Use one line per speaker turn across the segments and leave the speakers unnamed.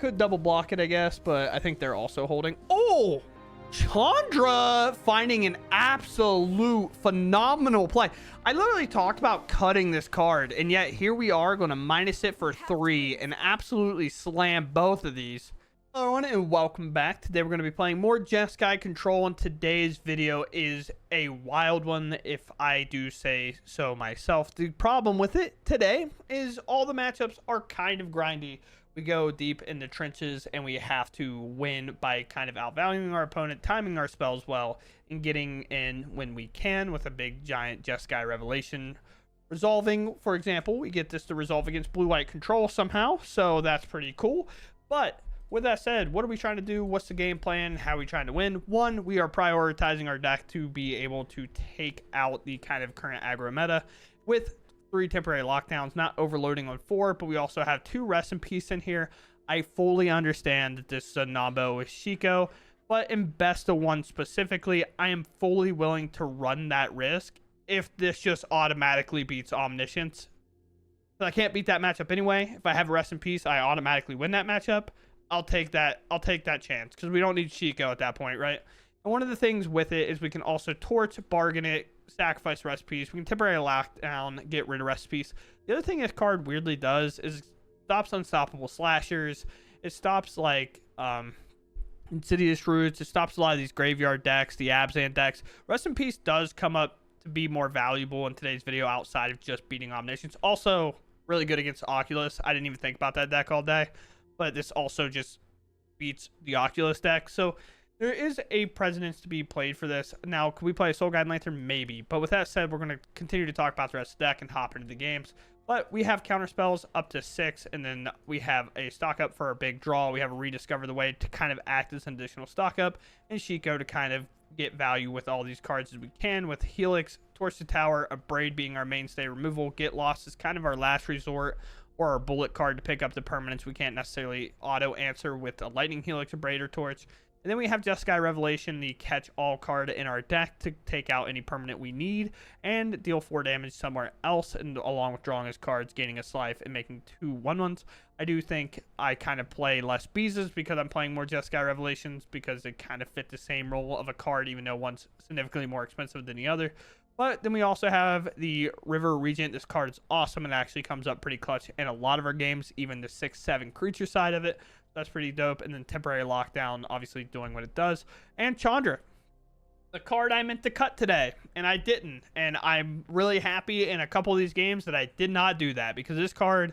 could double block it, I guess, but I think they're also holding. Oh, Chandra finding an absolute phenomenal play. I literally talked about cutting this card, and yet here we are going to minus it for 3 and absolutely slam both of these. Hello everyone, and welcome back. Today we're going to be playing more Jeskai Control, and today's video is a wild one, if I do say so myself. The problem with it today is all the matchups are kind of grindy. We go deep in the trenches, and we have to win by kind of outvaluing our opponent, timing our spells well, and getting in when we can with a big giant Jeskai Revelation. Resolving, for example, we get this to resolve against blue-white control somehow, so that's pretty cool. But with that said, what are we trying to do? What's the game plan? How are we trying to win? One, we are prioritizing our deck to be able to take out the kind of current aggro meta with 3 temporary lockdowns, not overloading on 4, but we also have 2 rest in peace in here. I fully understand that this is a Nabo with Shiko, but in best of 1 specifically, I am fully willing to run that risk if this just automatically beats Omniscience. So I can't beat that matchup anyway. If I have a rest in peace, I automatically win that matchup. I'll take that chance because we don't need Shiko at that point, right? And one of the things with it is we can also torch, bargain it, sacrifice recipes. We can temporarily lock down, get rid of recipes. The other thing this card weirdly does is it stops unstoppable slashers. It stops like Insidious Roots. It stops a lot of these graveyard decks, the Abzan decks. Rest in Peace does come up to be more valuable in today's video outside of just beating Omniscience. Also really good against Oculus. I didn't even think about that deck all day, but this also just beats the Oculus deck. So there is a precedence to be played for this. Now, could we play a Soul Guide Lantern? Maybe. But with that said, we're going to continue to talk about the rest of the deck and hop into the games. But we have counter spells up to 6, and then we have a stock up for a big draw. We have a Rediscover the Way to kind of act as an additional stock up, and Shiko to kind of get value with all these cards as we can, with Helix, Torch the Tower, a Braid being our mainstay removal. Get Lost is kind of our last resort, or our bullet card to pick up the permanents we can't necessarily auto answer with a Lightning Helix, a Braid, or Torch. And then we have Jeskai Revelation, the catch-all card in our deck to take out any permanent we need and deal 4 damage somewhere else, and along with drawing his cards, gaining us life, and making 2 1/1s. I do think I kind of play less Beezes because I'm playing more Jeskai Revelations because they kind of fit the same role of a card, even though one's significantly more expensive than the other. But then we also have the River Regent. This card is awesome and actually comes up pretty clutch in a lot of our games, even the 6/7 creature side of it. That's pretty dope. And then temporary lockdown, obviously doing what it does. And Chandra, the card I meant to cut today, and I didn't. And I'm really happy in a couple of these games that I did not do that, because this card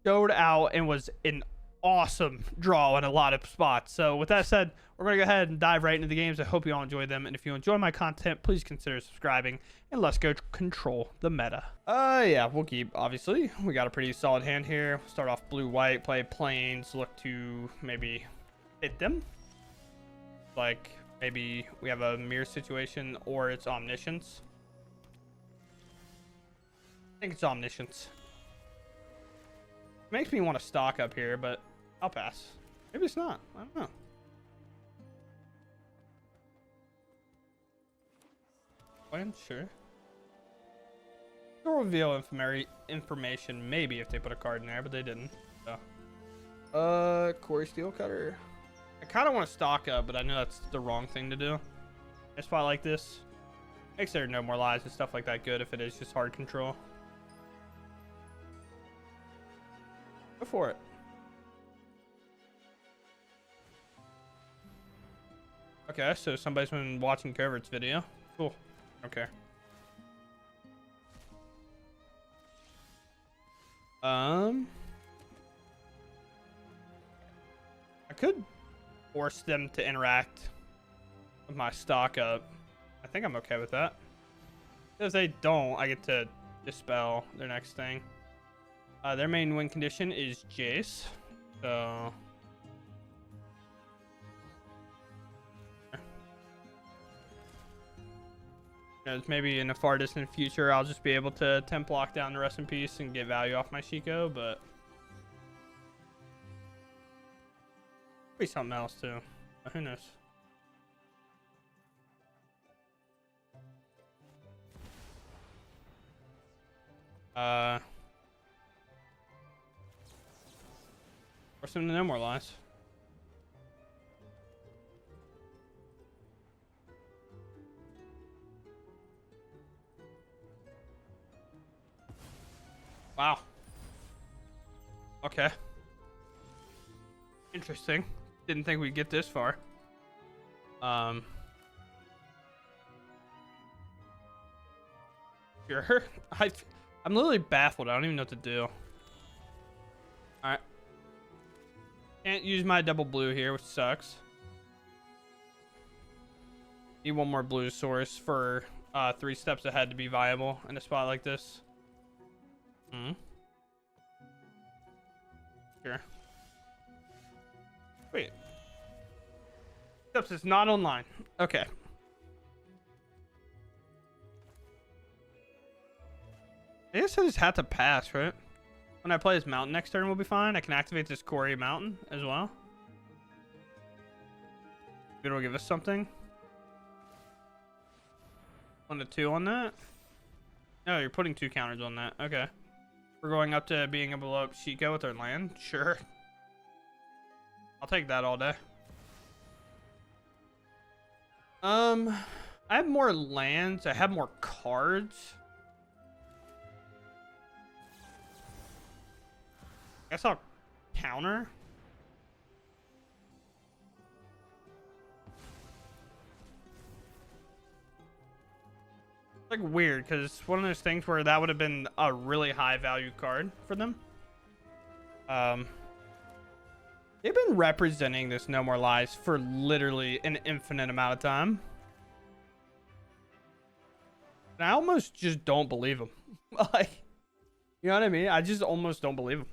showed out and was an awesome draw in a lot of spots. So with that said, we're going to go ahead and dive right into the games. I hope you all enjoy them. And if you enjoy my content, please consider subscribing. And let's go control the meta. Yeah, we'll keep, obviously. We got a pretty solid hand here. Start off blue-white, play plains, look to maybe hit them. Like, maybe we have a mirror situation, or it's Omniscience. I think it's Omniscience. Makes me want to stock up here, but I'll pass. Maybe it's not. I don't know. Sure. They'll reveal information maybe if they put a card in there, but they didn't. So. Corey Steelcutter. I kind of want to stock up, but I know that's the wrong thing to do. A spot like this makes there no more lies and stuff like that good if it is just hard control. Go for it. Okay, so somebody's been watching Covert's video. Cool. Okay. I could force them to interact with my stock up. I think I'm okay with that. If they don't, I get to dispel their next thing. Their main win condition is Jace. So maybe in the far distant future, I'll just be able to temp lock down the rest in peace and get value off my Shiko, but maybe something else too. Who knows? Force him to no more lies. Wow. Okay. Interesting. Didn't think we'd get this far. Sure. I'm literally baffled. I don't even know what to do. Alright. Can't use my double blue here, which sucks. Need one more blue source for 3 steps ahead to be viable in a spot like this. Sure. Wait. Steps is not online. Okay. I guess I just had to pass, right? When I play this mountain next turn, we'll be fine. I can activate this quarry mountain as well. It'll give us something. 1 to 2 on that. No, you're putting 2 counters on that. Okay. We're going up to being able to blow up Chico with our land. Sure. I'll take that all day. I have more lands. I have more cards. I guess I'll counter. Like weird, because it's one of those things where that would have been a really high value card for them. They've been representing this No More Lies for literally an infinite amount of time. And I almost just don't believe them. Like, you know what I mean? I just almost don't believe them.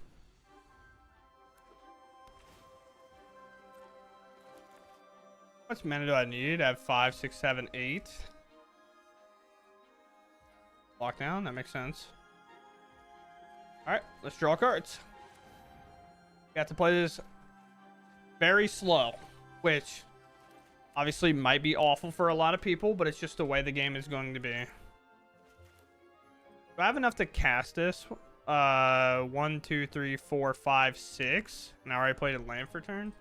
How much mana do I need? I have 5, 6, 7, 8. Lockdown, that makes sense. Alright, let's draw cards. We have to play this very slow, which obviously might be awful for a lot of people, but it's just the way the game is going to be. Do I have enough to cast this? 1, 2, 3, 4, 5, 6. And I already played a land for turn.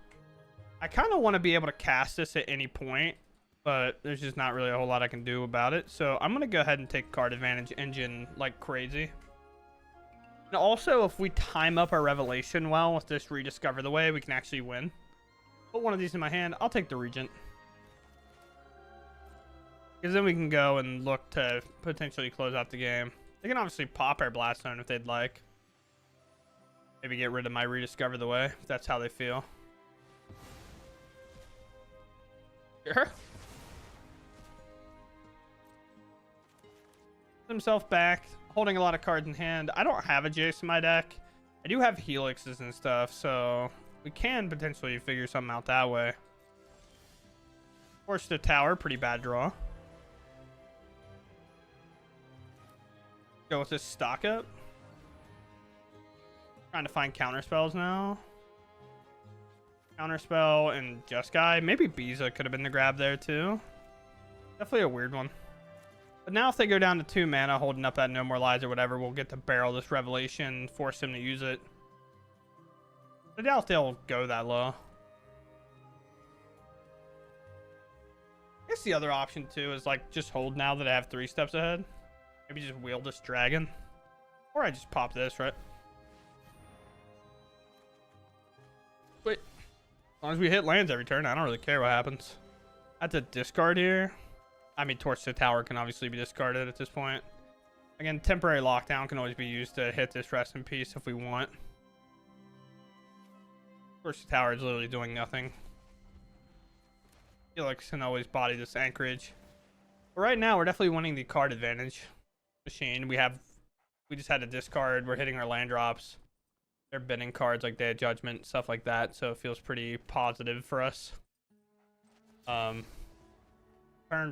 I kind of want to be able to cast this at any point, but there's just not really a whole lot I can do about it. So I'm going to go ahead and take card advantage engine like crazy. And also, if we time up our Revelation well with this Rediscover the Way, we can actually win. Put one of these in my hand. I'll take the Regent. Because then we can go and look to potentially close out the game. They can obviously pop our Blast Zone if they'd like. Maybe get rid of my Rediscover the Way, if that's how they feel. Sure. Himself back, holding a lot of cards in hand. I don't have a Jace in my deck. I do have Helixes and stuff, so we can potentially figure something out that way. Force the Tower, pretty bad draw. Go with this stock up. Trying to find counter spells now. Counterspell and Jeskai. Maybe Biza could have been the grab there too. Definitely a weird one. But now if they go down to 2 mana holding up that No More Lies or whatever, we'll get to barrel this Revelation, force him to use it. I doubt they'll go that low. I guess the other option too is like just hold now that I have 3 steps ahead. Maybe just wield this dragon. Or I just pop this, right? Wait. As long as we hit lands every turn, I don't really care what happens. I have to discard here. I mean, Torch to Tower can obviously be discarded at this point. Again, temporary lockdown can always be used to hit this Rest in Peace if we want. Torch to Tower is literally doing nothing. Helix can always body this Anchorage. But right now, we're definitely winning the card advantage machine. We just had to discard. We're hitting our land drops. They're binning cards like Day of Judgment, stuff like that. So it feels pretty positive for us. Turn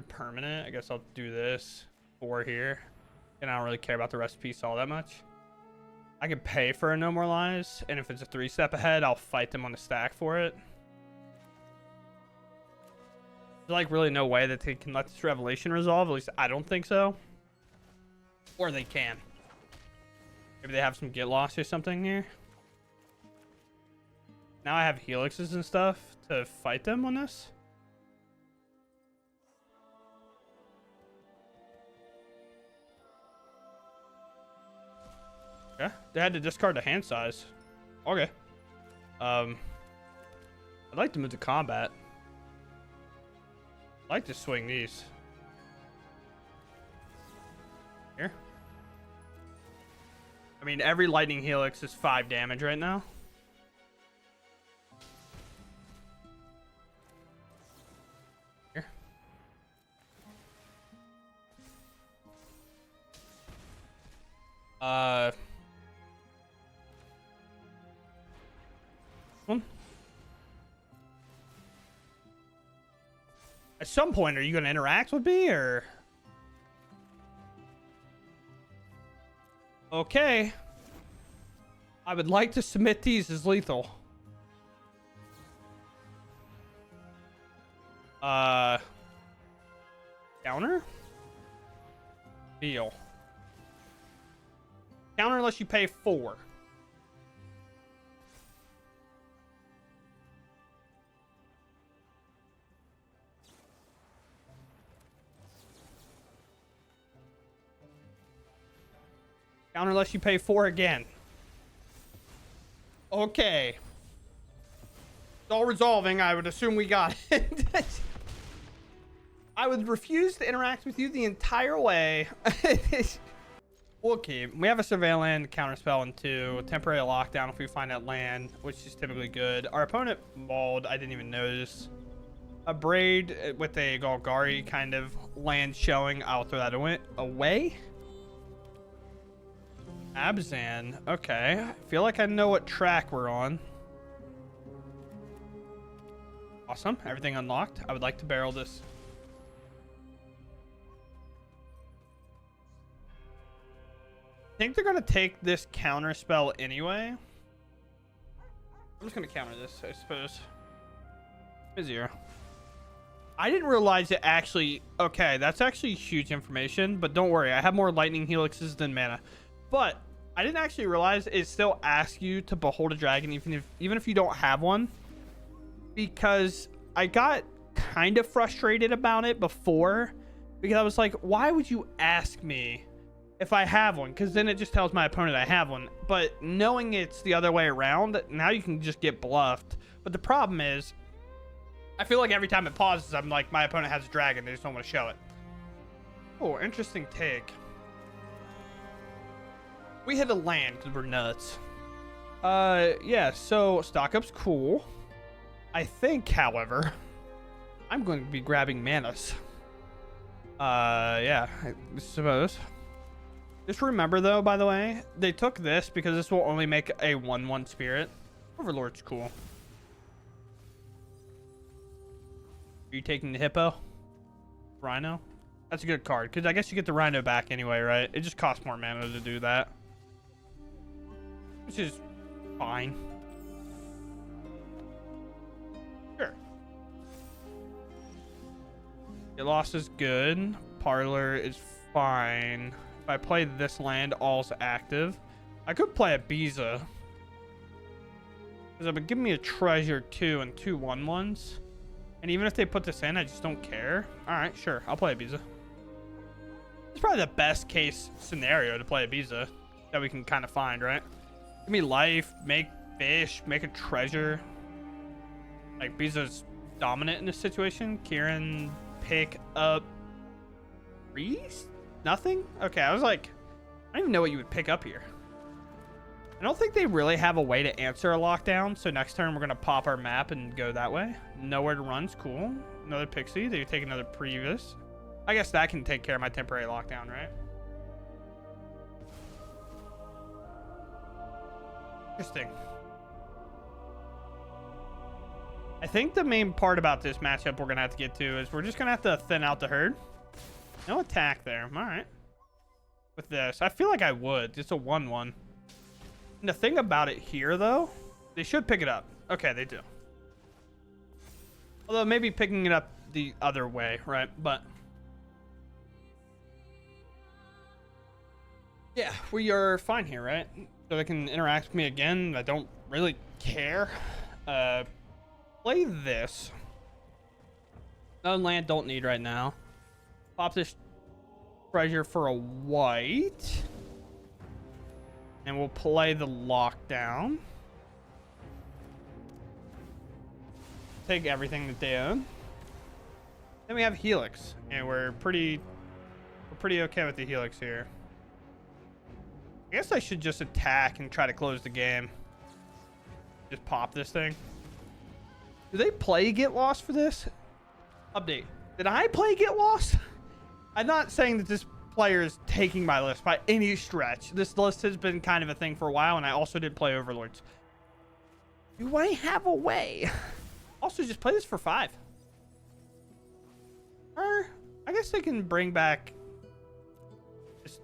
permanent. I guess I'll do this 4 here. And I don't really care about the rest piece all that much. I can pay for a No More Lies. And if it's a 3-step ahead, I'll fight them on the stack for it. There's like really no way that they can let this Revelation resolve. At least I don't think so. Or they can. Maybe they have some get lost or something here. Now I have Helixes and stuff to fight them on this. Yeah, they had to discard the hand size. Okay. I'd like to move to combat. I'd like to swing these. Here. I mean, every lightning helix is 5 damage right now. Here. One. At some point, are you going to interact with me, or? Okay. I would like to submit these as lethal. Counter? Deal. Counter unless you pay 4. Counter unless you pay 4 again. Okay. It's all resolving. I would assume we got it. I would refuse to interact with you the entire way. Okay, we have a surveil land, counterspell, and 2 temporary lockdown if we find that land, which is typically good. Our opponent mauled. I didn't even notice. A braid with a Golgari kind of land showing. I'll throw that away. Abzan. Okay, I feel like I know what track we're on. Awesome, everything unlocked. I would like to barrel this. I think they're gonna take this counter spell anyway. I'm just gonna counter this, I suppose. 0. I didn't realize it actually. Okay, that's actually huge information, but don't worry, I have more lightning helixes than mana. But I didn't actually realize it still asks you to behold a dragon even if you don't have one, because I got kind of frustrated about it before, because I was like, why would you ask me if I have one? Because then it just tells my opponent I have one. But knowing it's the other way around, now you can just get bluffed. But the problem is, I feel like every time it pauses, I'm like, my opponent has a dragon, they just don't want to show it. Oh, interesting take. We hit a land because we're nuts. Yeah, so stock up's cool. I think, however, I'm going to be grabbing manas. Yeah, I suppose. Just remember, though, by the way, they took this because this will only make a 1/1 spirit. Overlord's cool. Are you taking the hippo? Rhino? That's a good card, because I guess you get the rhino back anyway, right? It just costs more mana to do that, which is fine. Sure. Get lost is good. Parlor is fine. If I play this land, all's active. I could play a Biza, because it would give me a treasure 2 and 2 1/1s. And even if they put this in, I just don't care. Alright, sure. I'll play a Biza. It's probably the best case scenario to play a Biza that we can kind of find, right? Give me life, make fish, make a treasure. Like, Biza's dominant in this situation. Kieran, pick up Priest? Nothing? Okay, I was like, I don't even know what you would pick up here. I don't think they really have a way to answer a lockdown, so next turn we're going to pop our map and go that way. Nowhere to run's cool. Another Pixie. They take another previous. I guess that can take care of my temporary lockdown, right? Interesting. I think the main part about this matchup we're going to have to get to is we're just going to have to thin out the herd. No attack there. All right. With this, I feel like I would. It's a 1/1. And the thing about it here, though, they should pick it up. Okay, they do. Although maybe picking it up the other way, right? But yeah, we are fine here, right? So they can interact with me again. I don't really care. Play this. No land, don't need right now. Pop this treasure for a white. And we'll play the lockdown. Take everything that they own. Then we have Helix, and we're pretty okay with the Helix here. I guess I should just attack and try to close the game. Just pop this thing. Do they play Get Lost for this? Update. Did I play Get Lost? I'm not saying that this player is taking my list by any stretch. This list has been kind of a thing for a while, and I also did play Overlords. Do I have a way? Also, just play this for 5. Or I guess they can bring back this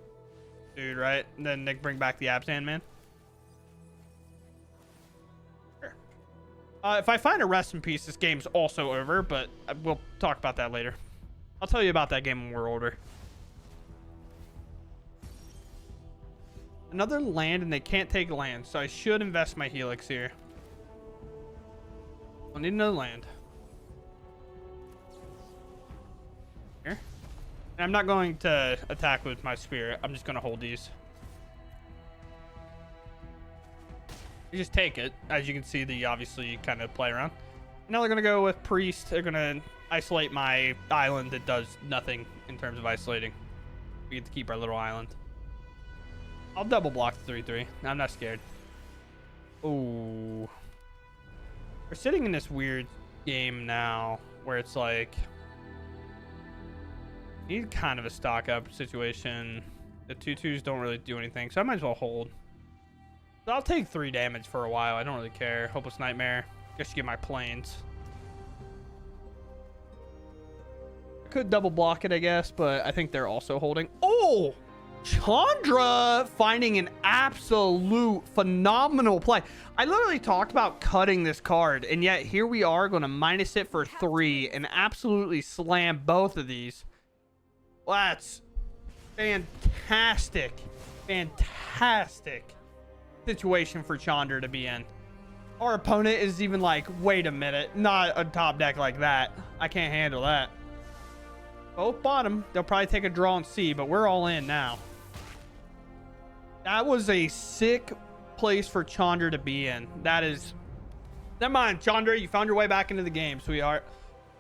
dude, right? And then they bring back the Abzan man. Sure. If I find a rest in peace, this game's also over, but we'll talk about that later. I'll tell you about that game when we're older. Another land, and they can't take land, so I should invest my Helix here. I'll need another land. Here. And I'm not going to attack with my Spirit. I'm just going to hold these. You just take it. As you can see, the obviously kind of play around. Now they're going to go with Priest. They're going to isolate my island that does nothing in terms of isolating. We get to keep our little island. I'll double block the 3/3. I'm not scared. Ooh. We're sitting in this weird game now where it's like need kind of a stock up situation. The 2/2s don't really do anything, so I might as well hold. So I'll take 3 damage for a while. I don't really care. Hopeless Nightmare. Guess you get my planes. I could double block it, I guess, but I think they're also holding. Oh! Chandra finding an absolute phenomenal play. I literally talked about cutting this card, and yet here we are going to minus it for 3 and absolutely slam both of these. Well, that's fantastic. Fantastic situation for Chandra to be in. Our opponent is even like, wait a minute, not a top deck like that. I can't handle that. Both bottom. They'll probably take a draw and see, but we're all in now. That was a sick place for Chandra to be in. That is... Never mind, Chandra. You found your way back into the game, sweetheart.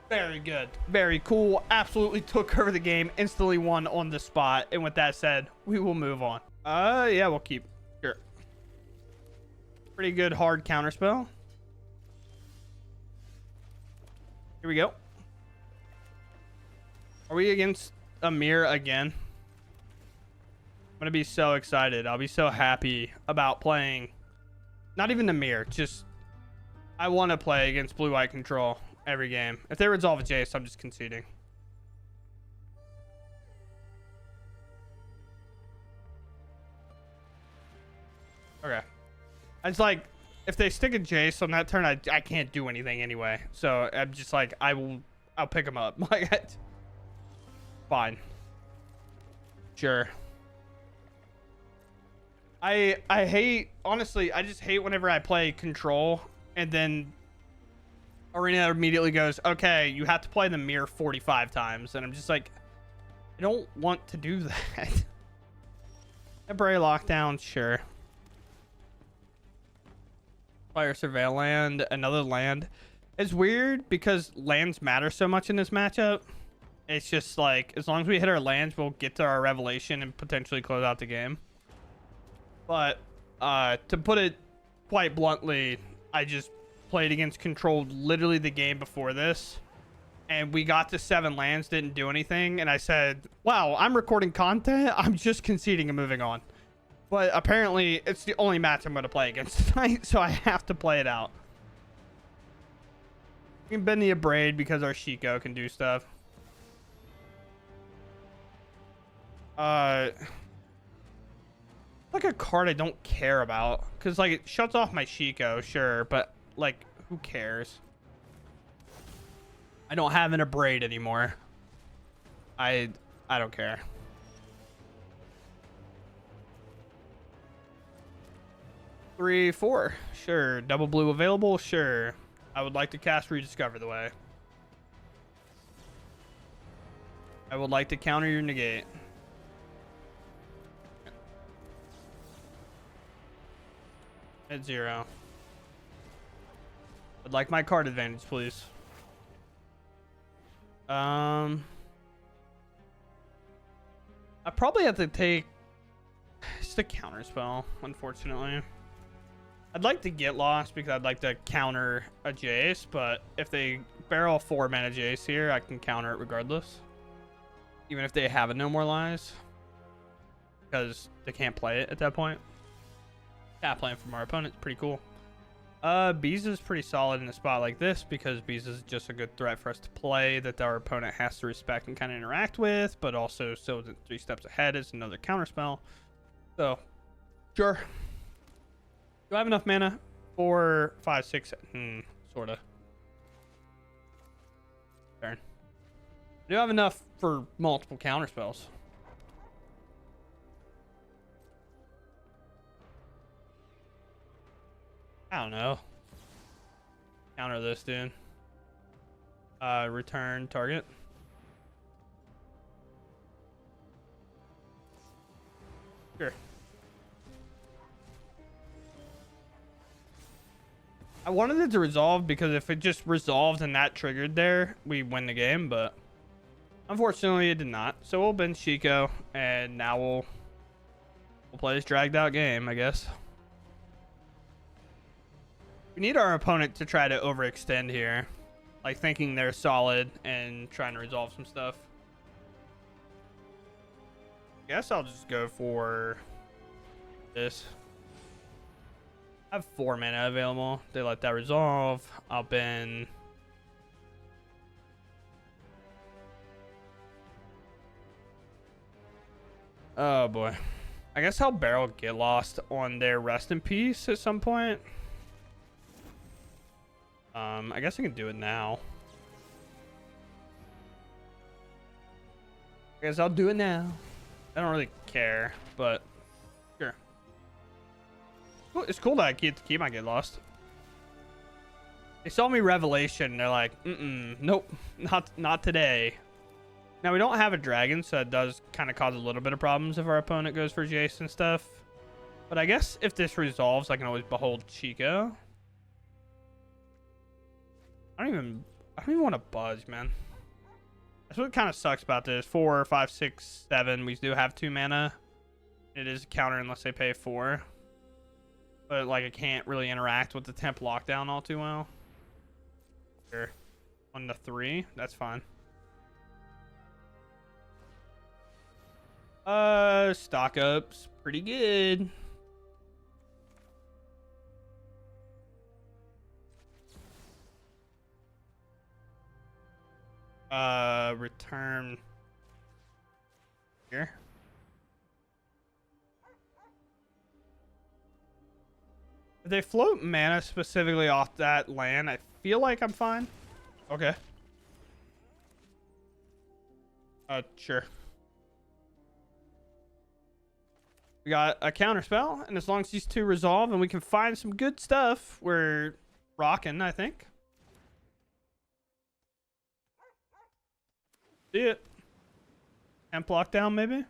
Very good. Very cool. Absolutely took over the game. Instantly won on the spot. And with that said, we will move on. Yeah, we'll keep. Sure. Pretty good hard counterspell. Here we go. Are we against Amir again? I'm going to be so excited. I'll be so happy about playing. Not even Amir. Just, I want to play against blue-white control every game. If they resolve a Jace, I'm just conceding. Okay. It's like, if they stick a Jace on that turn, I can't do anything anyway. So I'm just like, I'll pick them up. Like, fine. Sure. I hate, honestly, I just hate whenever I play control and then Arena immediately goes, okay, you have to play the mirror 45 times. And I'm just like, I don't want to do that. Temporary lockdown, sure. Fire surveil land, another land. It's weird because lands matter so much in this matchup. It's just like, as long as we hit our lands, we'll get to our revelation and potentially close out the game. But to put it quite bluntly, I just played against control literally the game before this. And we got to 7 lands, didn't do anything. And I said, wow, I'm recording content. I'm just conceding and moving on. But apparently, it's the only match I'm going to play against tonight. So I have to play it out. We can bend the Abrade because our Shiko can do stuff. Like a card I don't care about. Because, like, it shuts off my Shiko, sure. But, like, who cares? I don't have an Abrade anymore. I don't care. Three, 4. Sure. Double blue available? Sure. I would like to cast Rediscover the way. I would like to counter your negate. At 0. I'd like my card advantage, please. I probably have to take just a counter spell, unfortunately. I'd like to get lost because I'd like to counter a Jace, but if they barrel 4 mana Jace here, I can counter it regardless. Even if they have a No More Lies. Because they can't play it at that point. Yeah, playing from our opponent, pretty cool. Bees is pretty solid in a spot like this because Bees is just a good threat for us to play that our opponent has to respect and kind of interact with, but also still 3 steps ahead is another counter spell. So, sure. Do I have enough mana? 4, 5, 6. Sorta. Turn. Do I have enough for multiple counter spells? I don't know. Counter this, dude. Return target. Sure. I wanted it to resolve because if it just resolved and that triggered there, we win the game, but unfortunately it did not. So we'll bench Chico and now we'll play this dragged out game, I guess. We need our opponent to try to overextend here, like thinking they're solid and trying to resolve some stuff. Guess I'll just go for this. I have 4 mana available. They let that resolve. I'll bend. Oh boy. I guess I'll barrel Get Lost on their Rest in Peace at some point. I guess I can do it now. I guess I'll do it now. I don't really care, but sure. It's cool that I keep my Get Lost. They saw me Revelation and they're like, nope, not today. Now we don't have a dragon, so it does kind of cause a little bit of problems if our opponent goes for Jace and stuff. But I guess if this resolves, I can always behold Chico. I don't even want to budge, man. That's what kind of sucks about this. 4, 5, 6, 7. We do have 2 mana. It is a counter unless they pay 4. But like I can't really interact with the temp lockdown all too well. Sure. 1 to 3. That's fine. Stock up's pretty good. Return here. If they float mana specifically off that land, I feel like I'm fine. Okay. Sure. We got a counter spell, and as long as these 2 resolve and we can find some good stuff, we're rocking, I think. See it. Temp lockdown, maybe?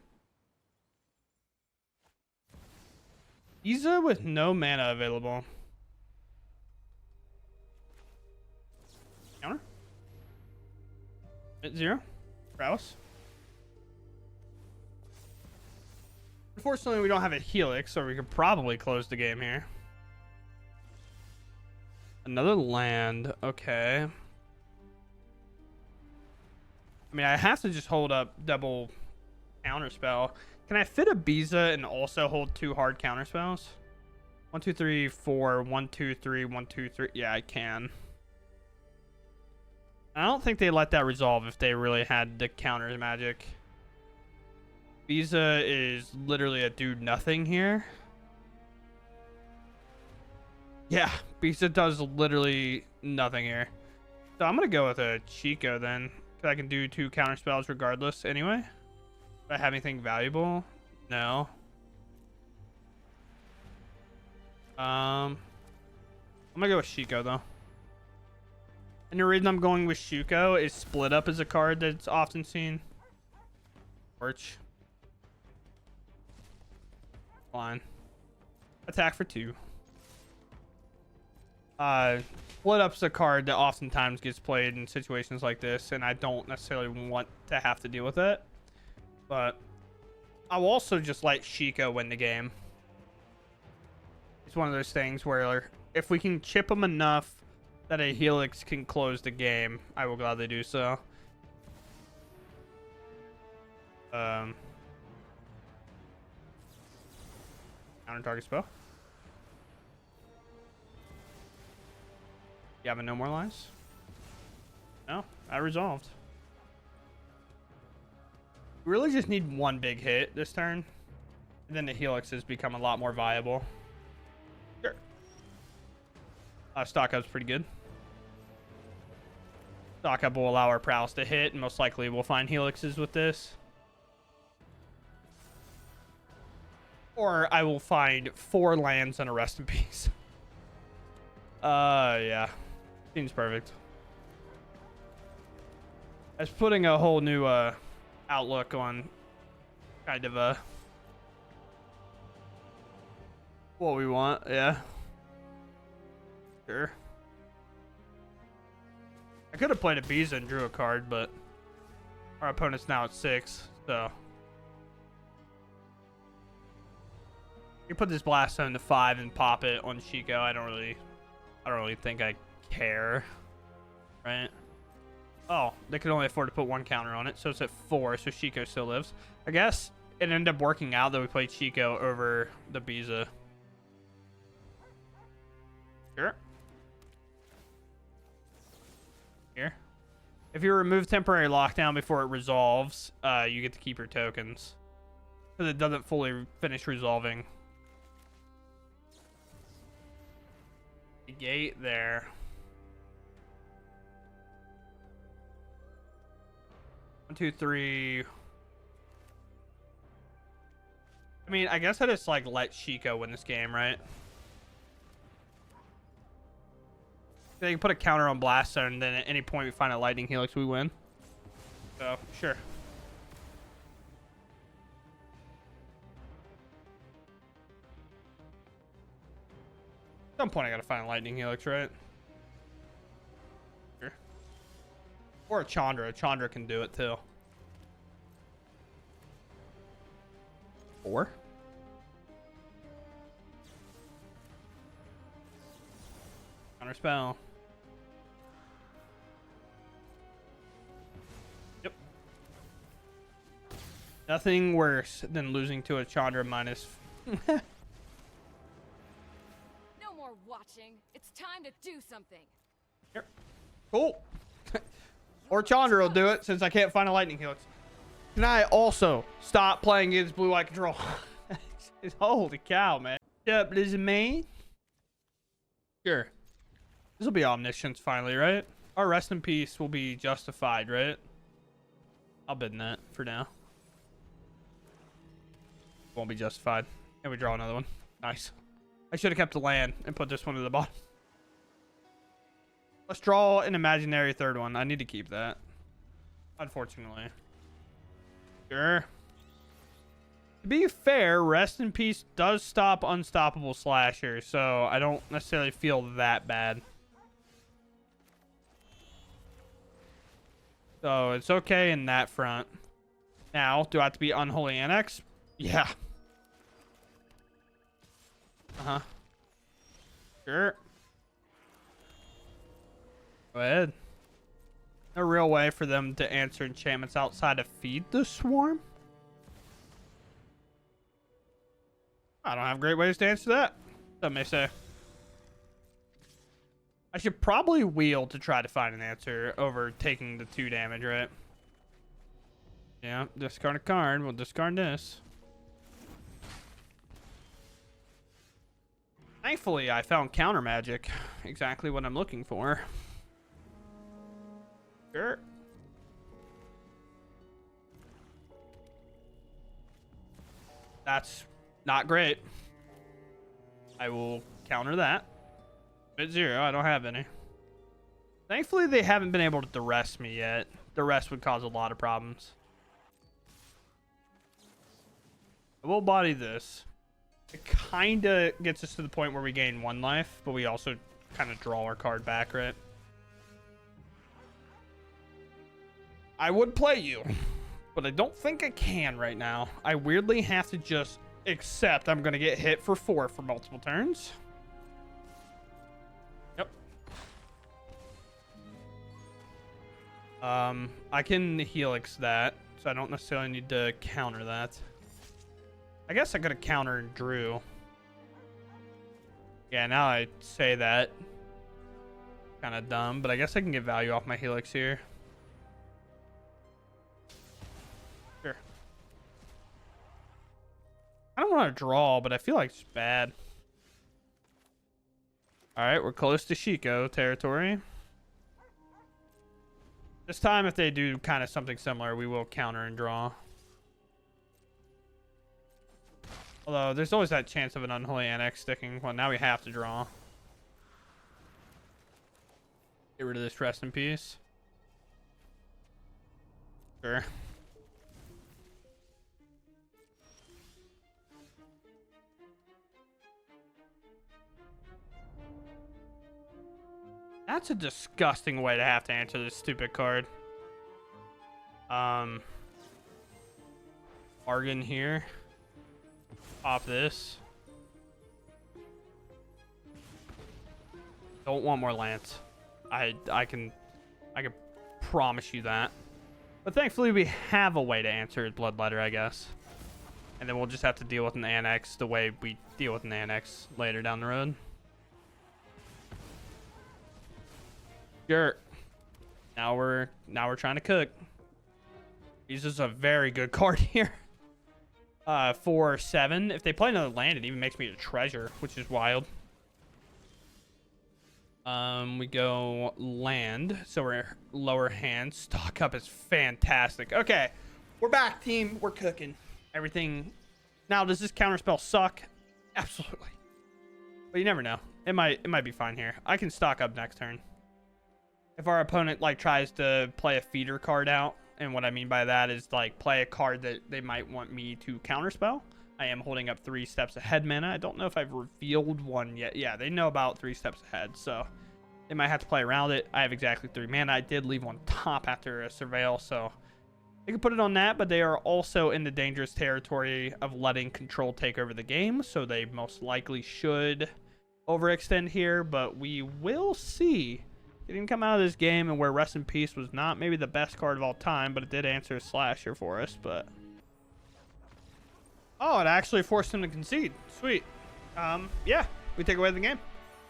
Iza with no mana available. Counter. At 0. Prowess. Unfortunately, we don't have a Helix, so we could probably close the game here. Another land. Okay. I mean, I have to just hold up double counter spell. Can I fit a Biza and also hold 2 hard counter spells? 1, 2, 3, 4. 1, 2, 3. 1, 2, 3. Yeah, I can. I don't think they let that resolve if they really had the counter magic. Biza is literally a do nothing here. Yeah, Biza does literally nothing here. So I'm going to go with a Chico then. I can do 2 counter spells regardless anyway. Do I have anything valuable? No. I'm gonna go with Chico though. And the reason I'm going with Chico is Split Up is a card that's often seen. Torch. Fine. Attack for 2. Split up's a card that oftentimes gets played in situations like this, and I don't necessarily want to have to deal with it. But I'll also just let Shiko win the game. It's one of those things where if we can chip him enough that a Helix can close the game, I will gladly do so. Counter target spell. You having no more lines? No, I resolved. We really just need one big hit this turn, and then the Helixes become a lot more viable. Sure. Stock up's pretty good. Stock up will allow our prowess to hit, and most likely we'll find Helixes with this. Or I will find 4 lands and a rest in peace. Yeah. Seems perfect. It's putting a whole new outlook on kind of what we want. Yeah. Sure. I could have played a Biza and drew a card, but our opponent's now at 6, so you put this blast zone to 5 and pop it on Shiko. I don't really think I care, right? Oh, they could only afford to put 1 counter on it, so it's at 4, so Shiko still lives. I guess it ended up working out that we played Shiko over the Biza. Sure. Here. If you remove temporary lockdown before it resolves, you get to keep your tokens. Because it doesn't fully finish resolving. Gate there. 1, 2, 3. I mean, I guess I just like let Shiko win this game, right? They can put a counter on blast zone, and then at any point we find a lightning helix, we win. So sure. At some point I gotta find a lightning helix, right? Sure. Or a Chandra. A Chandra can do it too. 4. Counter spell. Yep. Nothing worse than losing to a Chandra minus.
No more watching. It's time to do something.
Here. Cool. Or Chandra will do it since I can't find a lightning helix. Can I also stop playing against blue white control? Holy cow, man. Yep, this is me. Sure. This will be omniscience finally, right? Our rest in peace will be justified, right? I'll bid in that for now. Won't be justified. And we draw another one. Nice. I should have kept the land and put this one at the bottom. Let's draw an imaginary third one. I need to keep that. Unfortunately. Sure. To be fair, rest in peace does stop unstoppable slasher, so I don't necessarily feel that bad. So it's okay in that front. Now, do I have to be Unholy Annex? Yeah. Uh-huh. Sure. Go ahead. No real way for them to answer enchantments outside of Feed the Swarm? I don't have great ways to answer that. Some may say. I should probably wheel to try to find an answer over taking the 2 damage, right? Yeah, discard a card. We'll discard this. Thankfully, I found counter magic. Exactly what I'm looking for. Sure. That's not great. I will counter that. Bid 0. I don't have any. Thankfully, they haven't been able to duress me yet. Duress would cause a lot of problems. I will body this. It kind of gets us to the point where we gain 1 life, but we also kind of draw our card back, right? I would play you, but I don't think I can right now. I weirdly have to just accept I'm going to get hit for 4 for multiple turns. Yep. I can Helix that, so I don't necessarily need to counter that. I guess I could have countered and drew. Yeah, now I say that. Kind of dumb, but I guess I can get value off my Helix here. Sure. I don't want to draw, but I feel like it's bad. All right, we're close to Shiko territory. This time, if they do kind of something similar, we will counter and draw. Although, there's always that chance of an Unholy Annex sticking. Well, now we have to draw. Get rid of this rest in peace. Sure. That's a disgusting way to have to answer this stupid card. Bargain here. Pop this. Don't want more lands. I can promise you that. But thankfully we have a way to answer his Bloodletter, I guess. And then we'll just have to deal with an Annex the way we deal with an Annex later down the road. Sure. Now we're trying to cook. This is a very good card here. 4/7. If they play another land, it even makes me a treasure, which is wild. We go land, so we're lower hand. Stock up is fantastic. Okay, we're back, team. We're cooking. Everything. Now, does this counterspell suck? Absolutely. But you never know. It might be fine here. I can stock up next turn. If our opponent like tries to play a feeder card out, and what I mean by that is like play a card that they might want me to counterspell. I am holding up 3 steps ahead mana. I don't know if I've revealed one yet. Yeah, they know about 3 steps ahead, so they might have to play around it. I have exactly 3 mana. I did leave one top after a surveil, so they can put it on that, but they are also in the dangerous territory of letting control take over the game, so they most likely should overextend here, but we will see. It didn't come out of this game, and where Rest in Peace was not maybe the best card of all time, but it did answer a slasher for us. But oh, it actually forced him to concede. Sweet. Yeah, we take away the game.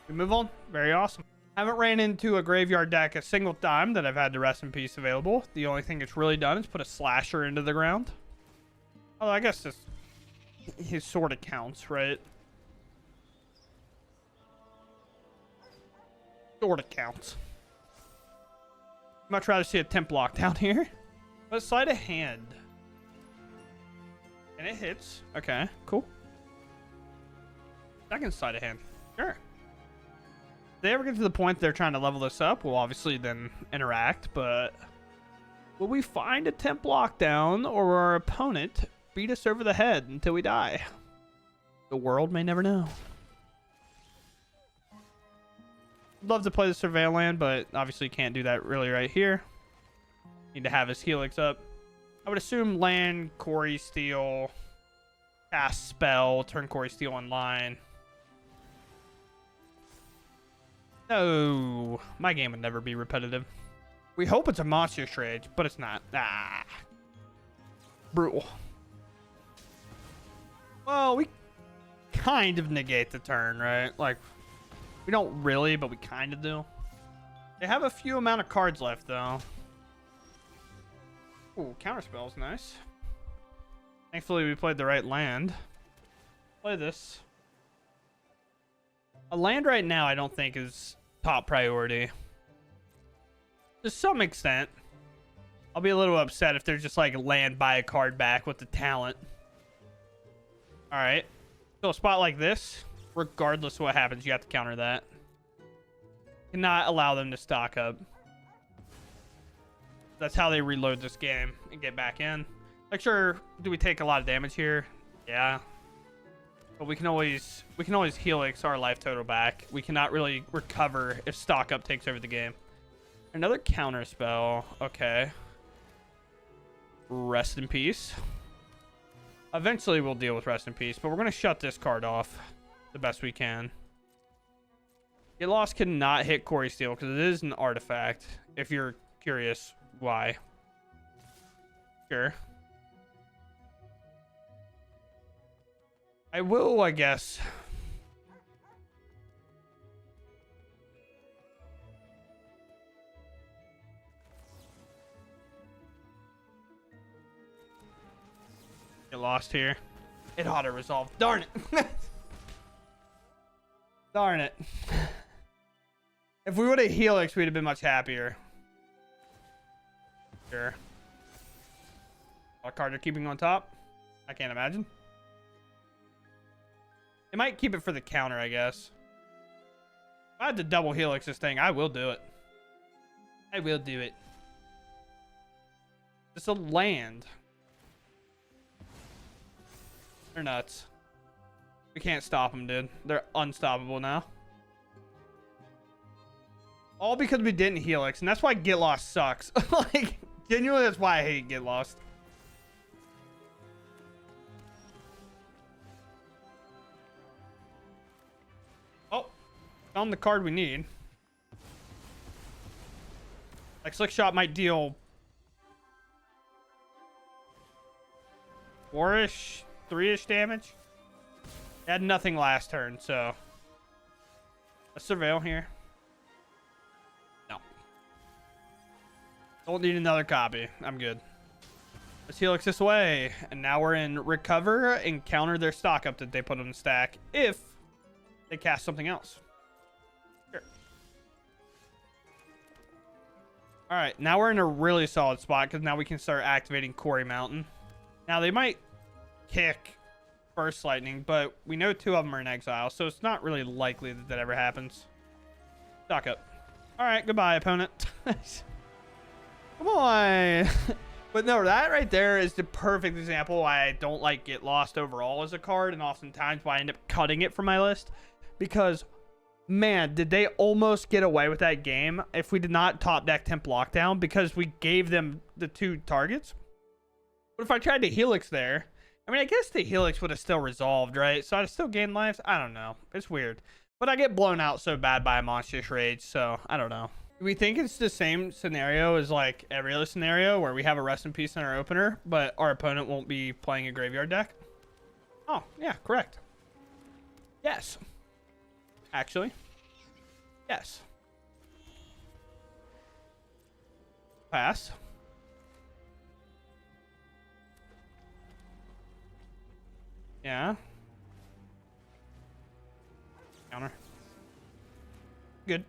We move on. Very awesome. Haven't ran into a graveyard deck a single time that I've had the Rest in Peace available. The only thing it's really done is put a slasher into the ground. Although I guess this his sort of counts, right? Sort of counts. Much rather see a temp lock down here. But sleight of hand. And it hits. Okay, cool. Second sleight of hand. Sure. If they ever get to the point they're trying to level this up, we'll obviously then interact, but will we find a temp lockdown, or will our opponent beat us over the head until we die? The world may never know. Love to play the surveil land, but obviously can't do that really right here. Need to have his Helix up. I would assume land, Quarry Steel, cast spell, turn Quarry Steel online. No, my game would never be repetitive. We hope it's a monster trade, but it's not. Ah, brutal. Well, we kind of negate the turn, right? Like, we don't really, but we kind of do. They have a few amount of cards left, though. Ooh, counterspell is nice. Thankfully, we played the right land. Play this. A land right now, I don't think is top priority. To some extent. I'll be a little upset if they're just like land buy a card back with the talent. Alright. So a spot like this, regardless of what happens, you have to counter that. Cannot allow them to stock up. That's how they reload this game and get back in. Like, sure, do we take a lot of damage here? Yeah. But we can always Helix our life total back. We cannot really recover if stock up takes over the game. Another counter spell. Okay. Rest in peace. Eventually we'll deal with rest in peace, but we're gonna shut this card off the best we can. Get Lost cannot hit Quarry Steel because it is an artifact. If you're curious why. Sure. I will, I guess. Get Lost here. It auto resolved. Darn it. Darn it. If we would have Helix, we'd have been much happier. Sure. What card they're keeping on top? I can't imagine. They might keep it for the counter, I guess. If I had to double Helix this thing, I will do it. I will do it. It's a land. They're nuts. We can't stop them, dude. They're unstoppable now. All because we didn't Helix, and that's why Get Lost sucks. Like, genuinely, that's why I hate Get Lost. Oh, found the card we need. Like, Slick Shot might deal 4-ish, 3-ish damage. It had nothing last turn, so let's surveil here. No. Don't need another copy. I'm good. Let's Helix this way. And now we're in recover and counter their stock up that they put on the stack if they cast something else. Sure. All right, now we're in a really solid spot because now we can start activating Quarry Mountain. Now they might kick Burst Lightning, but we know 2 of them are in exile, so it's not really likely that that ever happens. Stock up. All right, goodbye, opponent. Come on. But no, that right there is the perfect example why I don't like Get Lost overall as a card, and oftentimes why I end up cutting it from my list. Because, man, did they almost get away with that game if we did not top deck Temp Lockdown because we gave them the 2 targets. But if I tried to Helix there, I mean, I guess the Helix would have still resolved, right? So I'd still gain lives? I don't know. It's weird. But I get blown out so bad by a Monstrous Rage, so I don't know. Do we think it's the same scenario as like every other scenario where we have a Rest in Peace in our opener, but our opponent won't be playing a graveyard deck? Oh, yeah, correct. Yes. Actually. Yes. Pass. Yeah. Counter. Good.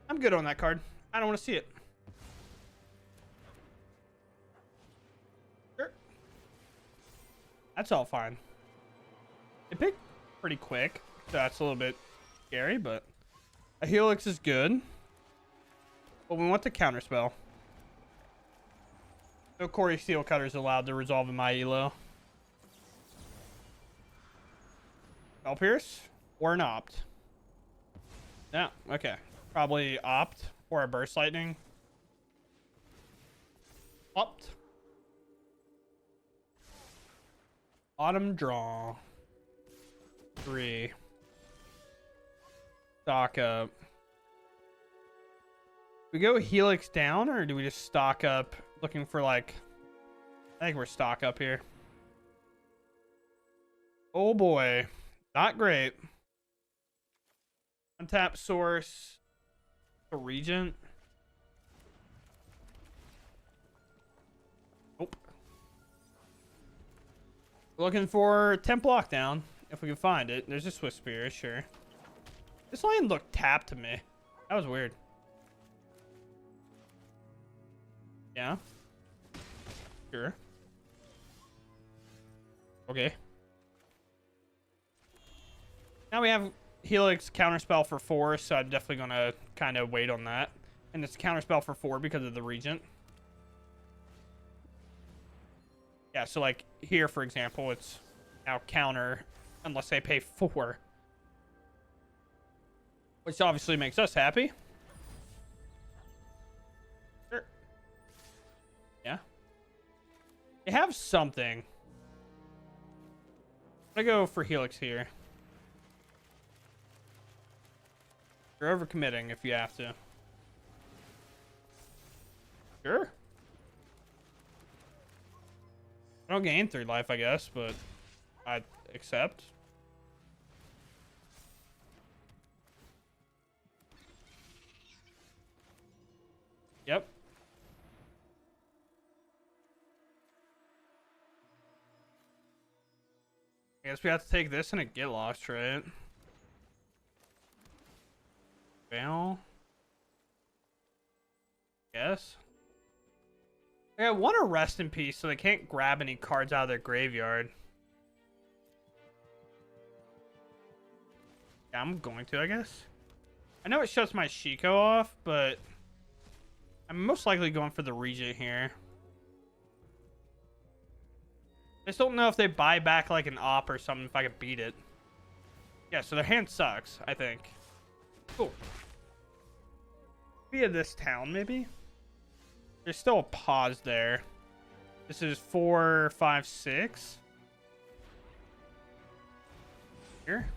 I'm good on that card. I don't want to see it. Sure. That's all fine. It picked pretty quick, so that's a little bit scary, but a Helix is good. But we want the counter spell. No Quarry Steel Cutter is allowed to resolve in my elo. Spell Pierce or an Opt? Yeah, okay. Probably Opt or a Burst Lightning. Opt. Autumn Draw. 3. Stock up. We go Helix down, or do we just stock up looking for like... I think we're stock up here. Oh boy. Not great. Untap Source. A Regent. Nope. Looking for Temp Lockdown. If we can find it. There's a Swift Spear, sure. This land looked tapped to me. That was weird. Yeah. Sure. Okay. Now we have Helix counterspell for 4, so I'm definitely going to kind of wait on that. And it's counterspell for 4 because of the Regent. Yeah, so like here, for example, it's now counter Unless they pay 4. Which obviously makes us happy. Sure. Yeah. They have something. I'm gonna go for Helix here. You're overcommitting if you have to. Sure. I don't gain 3 life, I guess, but I accept. Yep. I guess we have to take this and a get lost, right? Fail. Yes. I want to rest in peace so they can't grab any cards out of their graveyard. Yeah, I'm going to, I guess. I know it shuts my Shiko off, but I'm most likely going for the Regent here. I just don't know if they buy back like an op or something if I could beat it. Yeah, so their hand sucks, I think. Cool. Via this town, maybe? There's still a pause there. This is 4, 5, 6. Here.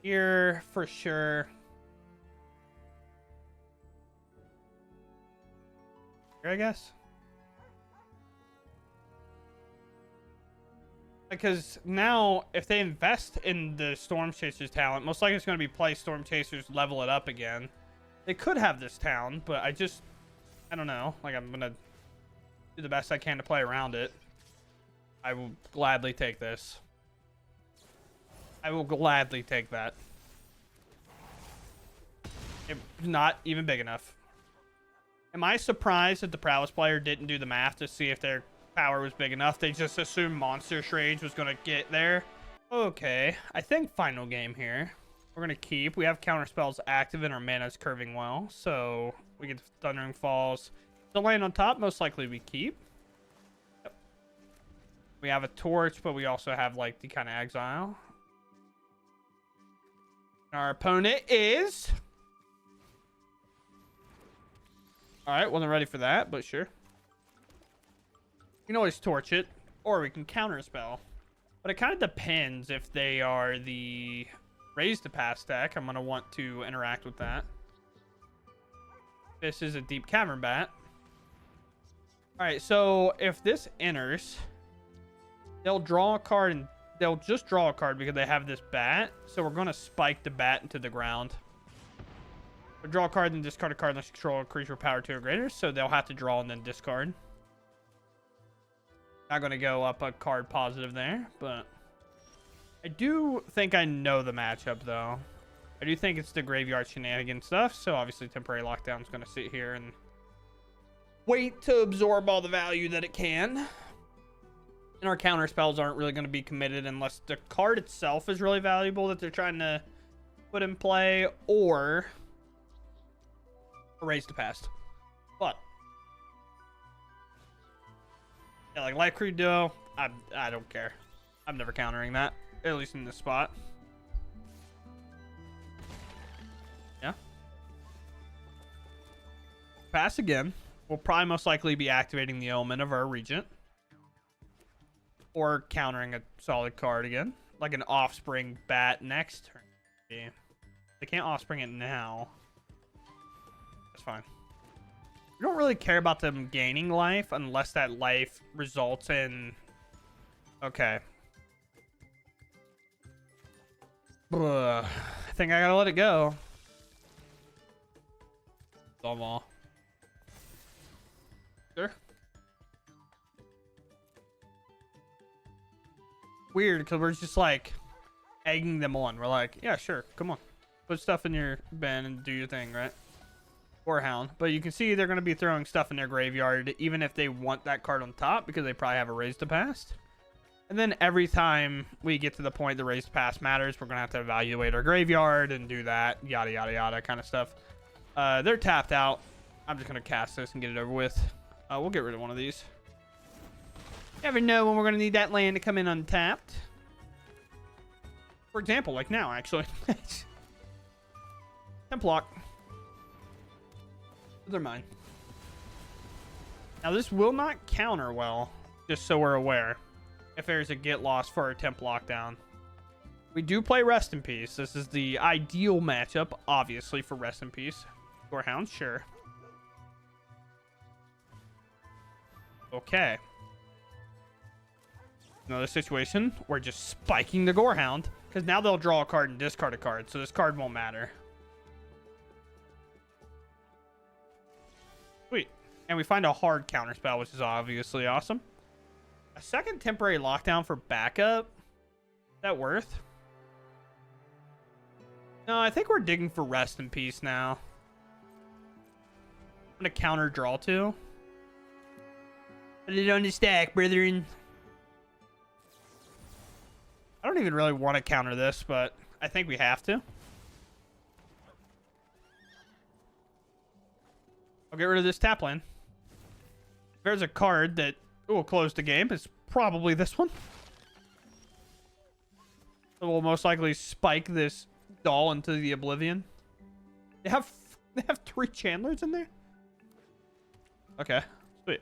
Here for sure. Here, I guess. Because now, if they invest in the Storm Chasers talent, most likely it's going to be play Storm Chasers, level it up again. They could have this town, but I don't know. Like, I'm going to do the best I can to play around it. I will gladly take this. I will gladly take that. It's not even big enough. Am I surprised that the Prowess player didn't do the math to see if their power was big enough? They just assumed Monstrous Rage was going to get there. Okay, I think final game here. We're going to keep. We have counter spells active and our mana's curving well. So we get Thundering Falls. The land on top, most likely we keep. Yep. We have a torch, but we also have like the kind of exile. Our opponent is... Alright, wasn't ready for that, but sure. You can always torch it, or we can counter a spell. But it kind of depends if they are the Raise to Pass deck. I'm going to want to interact with that. This is a Deep Cavern Bat. Alright, so if this enters, they'll draw a card, and they'll just draw a card because they have this bat. So we're going to spike the bat into the ground. Or draw a card and discard a card unless you control a creature with power 2 or greater. So they'll have to draw and then discard. Not going to go up a card positive there, but I do think I know the matchup, though. I do think it's the graveyard shenanigan stuff, so obviously Temporary Lockdown is going to sit here and wait to absorb all the value that it can. And our counter spells aren't really going to be committed unless the card itself is really valuable that they're trying to put in play, or a Raise to Pass. But yeah, like Light Crew Duo, I don't care. I'm never countering that, at least in this spot. Yeah. Pass again. We'll probably most likely be activating the Omen of our Regent. Or countering a solid card again. Like an Offspring Bat next turn. Yeah. They can't Offspring it now. That's fine. We don't really care about them gaining life unless that life results in... Okay. Ugh. I think I gotta let it go. All. Sure. Weird, because we're just like egging them on. We're like, yeah, sure, come on. Put stuff in your bin and do your thing, right? Or Hound. But you can see they're going to be throwing stuff in their graveyard, even if they want that card on top, because they probably have a Raise to Pass. And then every time we get to the point the Raise to Pass matters, we're going to have to evaluate our graveyard and do that, yada, yada, yada kind of stuff. They're tapped out. I'm just going to cast this and get it over with. We'll get rid of one of these. Never know when we're going to need that land to come in untapped. For example, like now, actually. Temp lock. They're mine. Now, this will not counter well, just so we're aware, if there's a get lost for our temp lockdown. We do play Rest in Peace. This is the ideal matchup, obviously, for Rest in Peace. Gorehound, sure. Okay. Another situation, we're just spiking the Gorehound, because now they'll draw a card and discard a card, so this card won't matter. Sweet. And we find a hard counter spell, which is obviously awesome. A second temporary lockdown for backup. Is that worth? No, I think we're digging for Rest in Peace now. I'm going to counter draw two. Put it on the stack, brethren. I don't even really want to counter this, but I think we have to. I'll get rid of this tap land. If there's a card that will close the game, it's probably this one. It will most likely spike this doll into the oblivion. They have 3 Chandlers in there? Okay, sweet.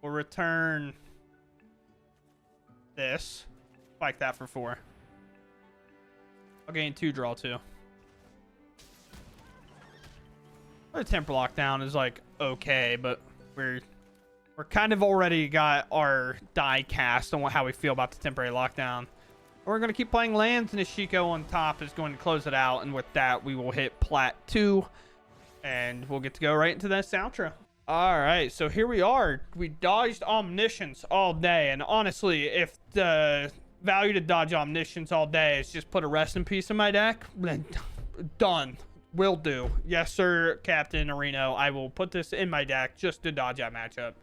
We'll return this. Spike that for 4. I'll gain 2, draw 2. The temper lockdown is like okay, but we're kind of already got our die cast on how we feel about the temporary lockdown. We're going to keep playing lands, and Ishiko on top is going to close it out, and with that we will hit plat 2 and we'll get to go right into that outro. All right, so here we are. We dodged Omniscience all day, and honestly, if the value to dodge Omniscience all day is just put a Rest in Peace in my deck, then done. Will do. Yes, sir, Captain Arena. I will put this in my deck just to dodge that matchup.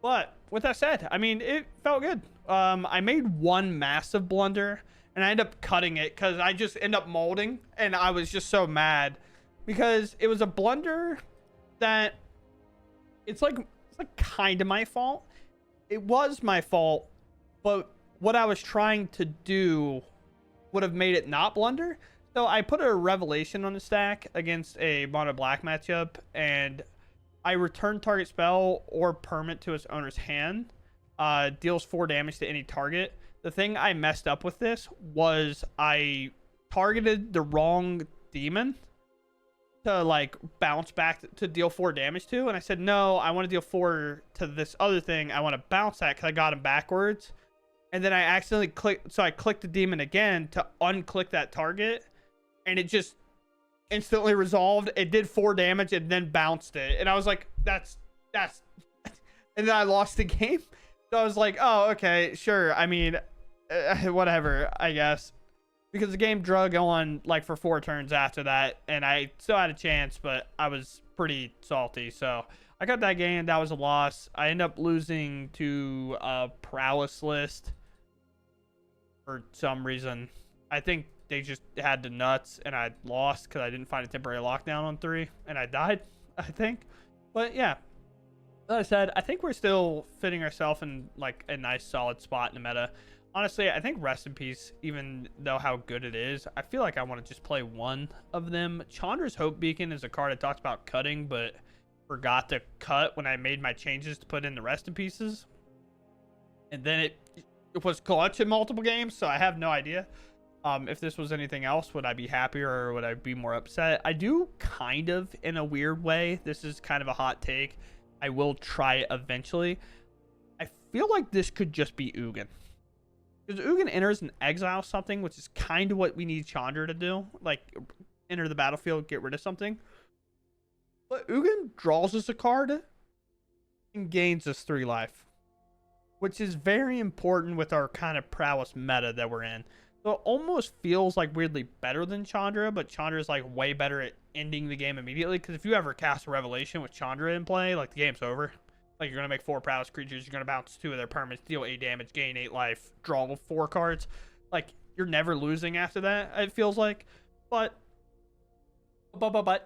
But with that said, I mean, it felt good. I made one massive blunder, and I ended up cutting it because I just end up molding, and I was just so mad because it was a blunder that it's like kind of my fault. It was my fault, but what I was trying to do would have made it not blunder. So I put a Revelation on the stack against a mono black matchup, and I return target spell or permanent to its owner's hand. Deals 4 damage to any target. The thing I messed up with this was I targeted the wrong demon to like bounce back to deal 4 damage to, and I said no, I want to deal 4 to this other thing. I want to bounce that because I got him backwards, and then I accidentally clicked, so I clicked the demon again to unclick that target, and it just instantly resolved. It did 4 damage and then bounced it, and I was like, that's and then I lost the game. So I was like, oh, okay, sure, I mean, whatever, I guess, because the game drug on like for 4 turns after that, and I still had a chance, but I was pretty salty, so I got that game. That was a loss. I ended up losing to a prowess list for some reason. I think they just had the nuts, and I lost because I didn't find a temporary lockdown on 3, and I died, I think. But yeah, like I said, I think we're still fitting ourselves in like a nice solid spot in the meta. Honestly, I think Rest in Peace, even though how good it is, I feel like I want to just play one of them. Chandra's Hope Beacon is a card that talks about cutting, but forgot to cut when I made my changes to put in the Rest in Pieces. And then it was clutch in multiple games, so I have no idea. If this was anything else, would I be happier or would I be more upset? I do kind of, in a weird way. This is kind of a hot take. I will try it eventually. I feel like this could just be Ugin. Because Ugin enters and exiles something, which is kind of what we need Chandra to do. Like, enter the battlefield, get rid of something. But Ugin draws us a card and gains us 3 life. Which is very important with our kind of prowess meta that we're in. So it almost feels like weirdly better than Chandra, but Chandra is like way better at ending the game immediately. Because if you ever cast a Revelation with Chandra in play, like the game's over. Like you're going to make 4 prowess creatures, you're going to bounce 2 of their permanents, deal 8 damage, gain 8 life, draw 4 cards. Like you're never losing after that, it feels like. But is what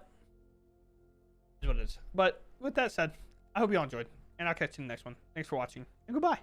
it is. But with that said, I hope you all enjoyed, and I'll catch you in the next one. Thanks for watching, and goodbye.